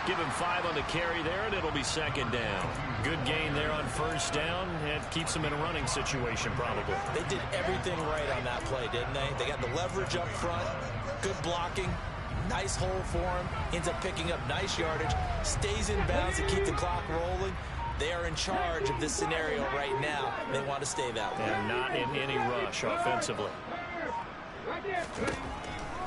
Give him 5 on the carry there, and it'll be 2nd down. Good gain there on 1st down. It keeps them in a running situation, probably. They did everything right on that play, didn't they? They got the leverage up front, good blocking, nice hole for him, ends up picking up nice yardage, stays in bounds to keep the clock rolling. They are in charge of this scenario right now. They want to stay that way. And not in any rush offensively.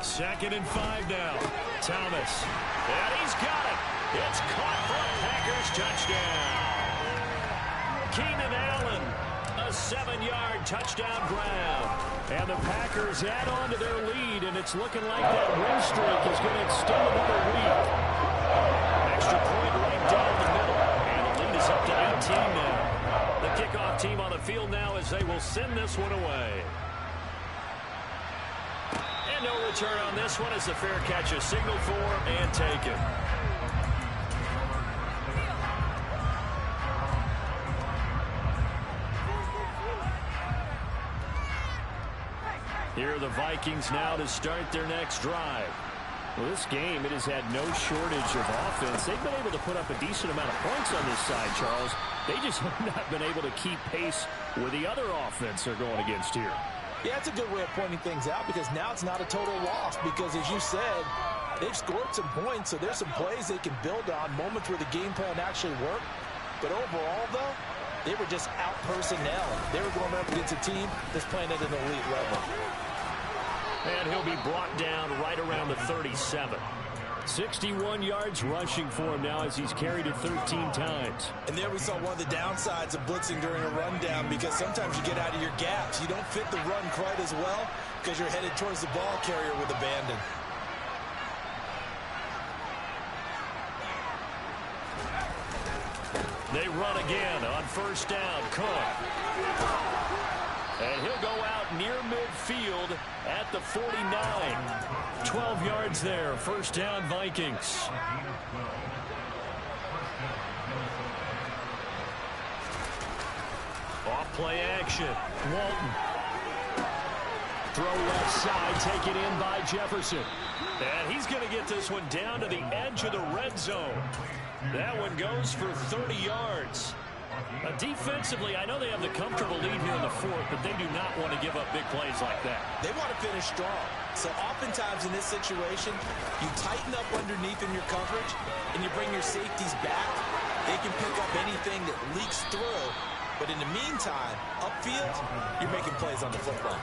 2nd and 5 now. Thomas. And he's got it. It's caught for a Packers touchdown. Keenan Allen, a 7-yard touchdown grab. And the Packers add on to their lead, and it's looking like that win streak is going to extend another week. Extra point right down the middle. And the lead is up to 18 now. The kickoff team on the field now as they will send this one away. And no return on this one as the fair catch is signaled for and taken. Here are the Vikings now to start their next drive. Well, this game, it has had no shortage of offense. They've been able to put up a decent amount of points on this side, Charles. They just have not been able to keep pace with the other offense they're going against here. Yeah, it's a good way of pointing things out because now it's not a total loss because, as you said, they've scored some points, so there's some plays they can build on, moments where the game plan actually worked. But overall, though, they were just out-personnel. They were going up against a team that's playing at an elite level. And he'll be brought down right around the 37. 61 yards rushing for him now as he's carried it 13 times. And there we saw one of the downsides of blitzing during a rundown because sometimes you get out of your gaps. You don't fit the run quite as well because you're headed towards the ball carrier with abandon. They run again on 1st down. Cook. And he'll go out near midfield at the 49. 12 yards there. 1st down, Vikings. Off play action. Walton. Throw left side, taken in by Jefferson. And he's going to get this one down to the edge of the red zone. That one goes for 30 yards. Defensively, I know they have the comfortable lead here in the 4th, but they do not want to give up big plays like that. They want to finish strong. So oftentimes in this situation, you tighten up underneath in your coverage, and you bring your safeties back. They can pick up anything that leaks through. But in the meantime, upfield, you're making plays on the football.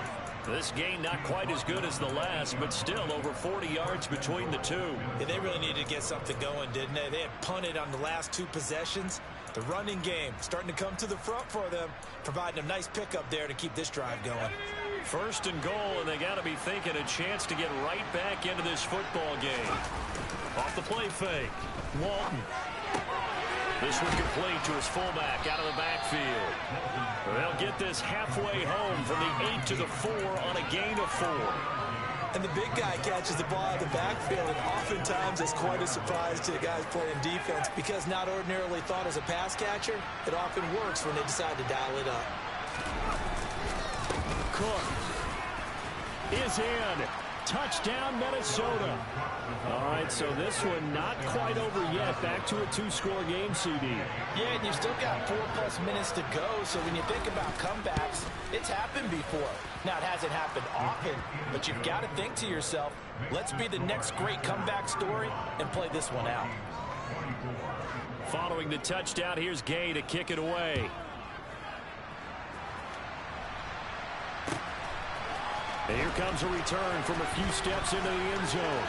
This game not quite as good as the last, but still over 40 yards between the two. Yeah, they really needed to get something going, didn't they? They had punted on the last 2 possessions. The running game starting to come to the front for them, providing a nice pickup there to keep this drive going. 1st and goal, and they got to be thinking a chance to get right back into this football game. Off the play fake. Walton. This one complete to his fullback out of the backfield. They'll get this halfway home from the 8 to the 4 on a gain of 4. And the big guy catches the ball out of the backfield, and oftentimes it's quite a surprise to the guys playing defense because not ordinarily thought as a pass catcher, it often works when they decide to dial it up. Cook is in. Touchdown, Minnesota. All right, so this one not quite over yet. Back to a 2-score game, CD. Yeah, and you've still got 4+ minutes to go, so when you think about comebacks, it's happened before. Now, it hasn't happened often, but you've got to think to yourself, let's be the next great comeback story and play this one out. Following the touchdown, here's Gay to kick it away. And here comes a return from a few steps into the end zone.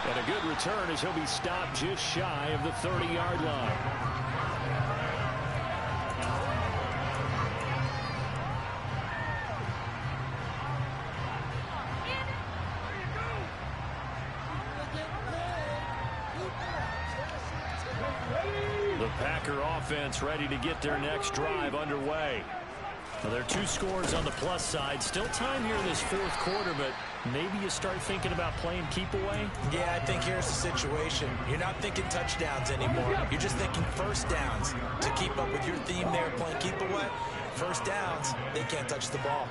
And a good return as he'll be stopped just shy of the 30-yard line. The Packer offense ready to get their next drive underway. Now, there are 2 scores on the plus side. Still time here in this 4th quarter, but maybe you start thinking about playing keep away? Yeah, I think here's the situation. You're not thinking touchdowns anymore. You're just thinking 1st downs. To keep up with your theme there, playing keep away, 1st downs, they can't touch the ball.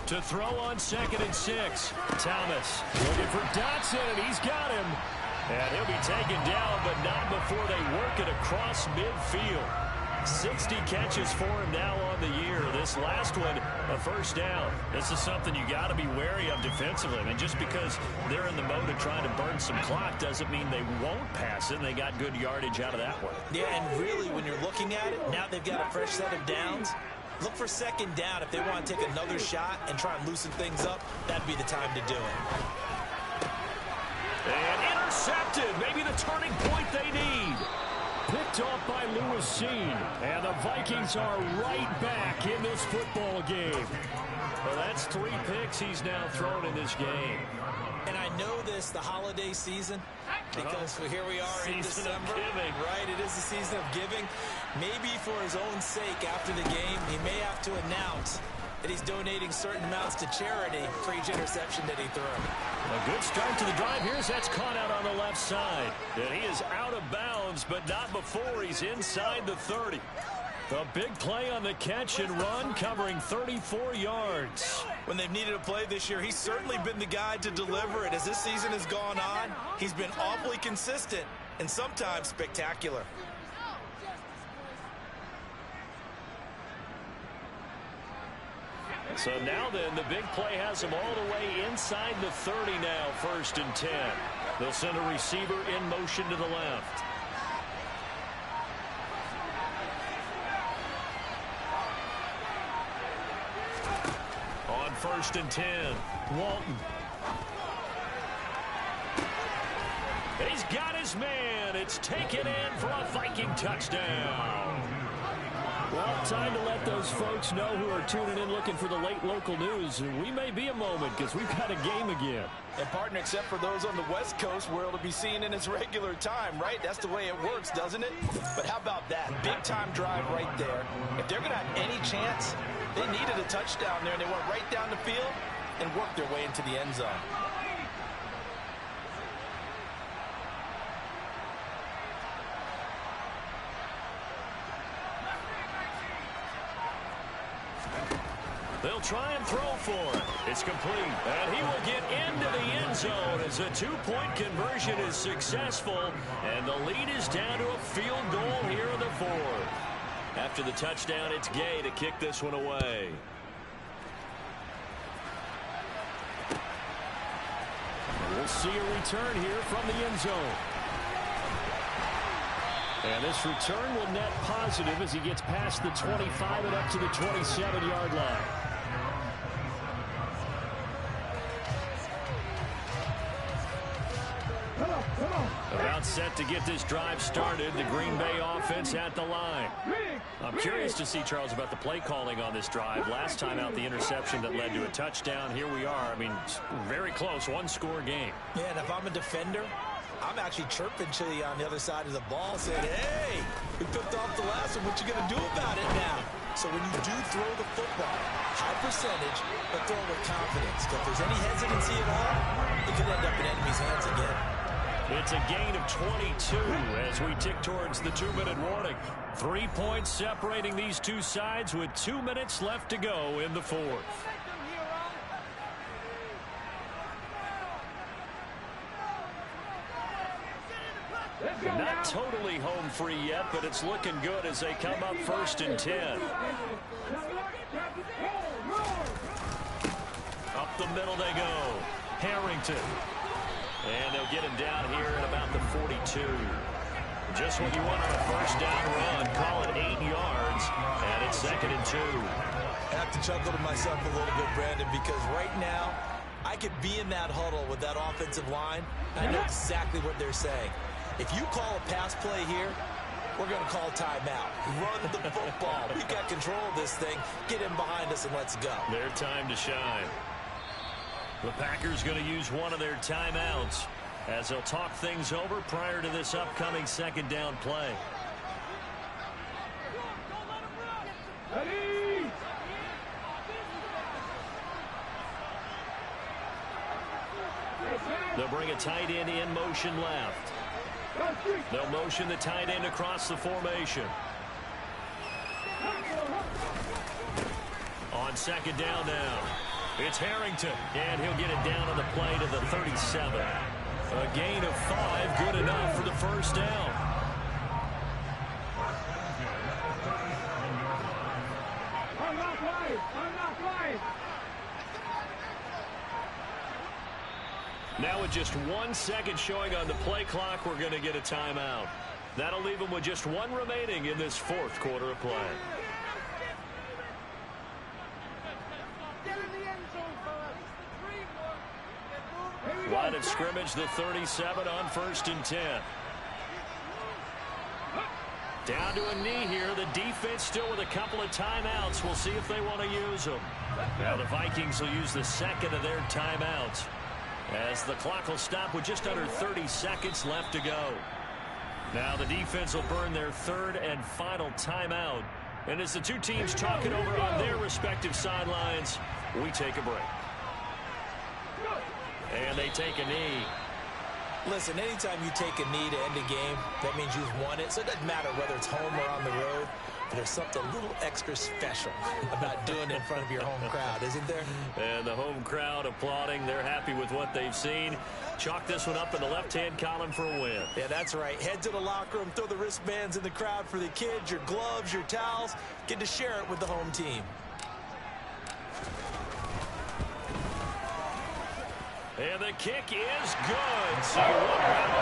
To throw on 2nd and 6. Thomas looking for Dotson, and he's got him. And he'll be taken down, but not before they work it across midfield. 60 catches for him now on the year. This last one, a first down. This is something you got to be wary of defensively. I mean, just because they're in the mode of trying to burn some clock doesn't mean they won't pass it, and they got good yardage out of that one. Yeah, and really, when you're looking at it, now they've got a fresh set of downs. Look for second down. If they want to take another shot and try and loosen things up, that'd be the time to do it. And intercepted. Maybe the turning point they need. Picked off by Lewis Cine. And the Vikings are right back in this football game. Well, that's 3 picks he's now thrown in this game. And I know this, the holiday season, because here we are in December. Right, it is the season of giving. Maybe for his own sake after the game, he may have to announce that he's donating certain amounts to charity for each interception that he threw. A good start to the drive. Here's that's caught out on the left side. And he is out of bounds, but not before he's inside the 30. The big play on the catch and run, covering 34 yards. When they've needed a play this year, he's certainly been the guy to deliver it. As this season has gone on, he's been awfully consistent and sometimes spectacular. So now then, the big play has him all the way inside the 30 now, 1st and 10. They'll send a receiver in motion to the left. On 1st and 10, Walton. And he's got his man. It's taken in for a Viking touchdown. Well, time to let those folks know who are tuning in looking for the late local news. We may be a moment because we've got a game again. And, partner, except for those on the West Coast, where it'll be seen in its regular time, right? That's the way it works, doesn't it? But how about that? Big-time drive right there. If they're going to have any chance, they needed a touchdown there, and they went right down the field and worked their way into the end zone. They'll try and throw for it. It's complete. And he will get into the end zone as a 2-point conversion is successful. And the lead is down to a field goal here in the 4th. After the touchdown, it's Gay to kick this one away. We'll see a return here from the end zone. And this return will net positive as he gets past the 25 and up to the 27-yard line. About set to get this drive started. The Green Bay offense at the line. I'm curious to see, Charles, about the play calling on this drive. Last time out, the interception that led to a touchdown. Here we are. I mean, very close, one-score game. Yeah, and if I'm a defender, I'm actually chirping to you on the other side of the ball, saying, hey, we picked off the last one. What you going to do about it now? So when you do throw the football, high percentage, but throw it with confidence. Because if there's any hesitancy at all, it could end up in enemy's hands again. It's a gain of 22 as we tick towards the 2-minute warning. 3 points separating these two sides with 2 minutes left to go in the 4th. Not totally home free yet, but it's looking good as they come up 1st and 10. Up the middle they go. Harrington. And they'll get him down here at about the 42. Just what you want on a first down run. Call it 8 yards. And it's 2nd and 2. I have to chuckle to myself a little bit, Brandon, because right now I could be in that huddle with that offensive line. I know exactly what they're saying. If you call a pass play here, we're going to call timeout. Run the football. We've got control of this thing. Get in behind us and let's go. Their time to shine. The Packers going to use one of their timeouts as they'll talk things over prior to this upcoming 2nd down play. They'll bring a tight end in motion left. They'll motion the tight end across the formation. On 2nd down now. It's Harrington, and he'll get it down on the play to the 37. A gain of 5, good enough for the first down. Now with just 1 second showing on the play clock, we're going to get a timeout. That'll leave them with just one remaining in this fourth quarter of play. Line of scrimmage, the 37 on 1st and 10. Down to a knee here. The defense still with a couple of timeouts. We'll see if they want to use them. Now the Vikings will use the second of their timeouts, as the clock will stop with just under 30 seconds left to go. Now the defense will burn their third and final timeout. And as the two teams talk it over on their respective sidelines, we take a break. And they take a knee. Listen, anytime you take a knee to end a game, that means you've won it. So it doesn't matter whether it's home or on the road. But there's something a little extra special about doing it in front of your home crowd, isn't there? And the home crowd applauding. They're happy with what they've seen. Chalk this one up in the left-hand column for a win. Yeah, that's right. Head to the locker room, throw the wristbands in the crowd for the kids, your gloves, your towels. Get to share it with the home team. And the kick is good. So you wonder how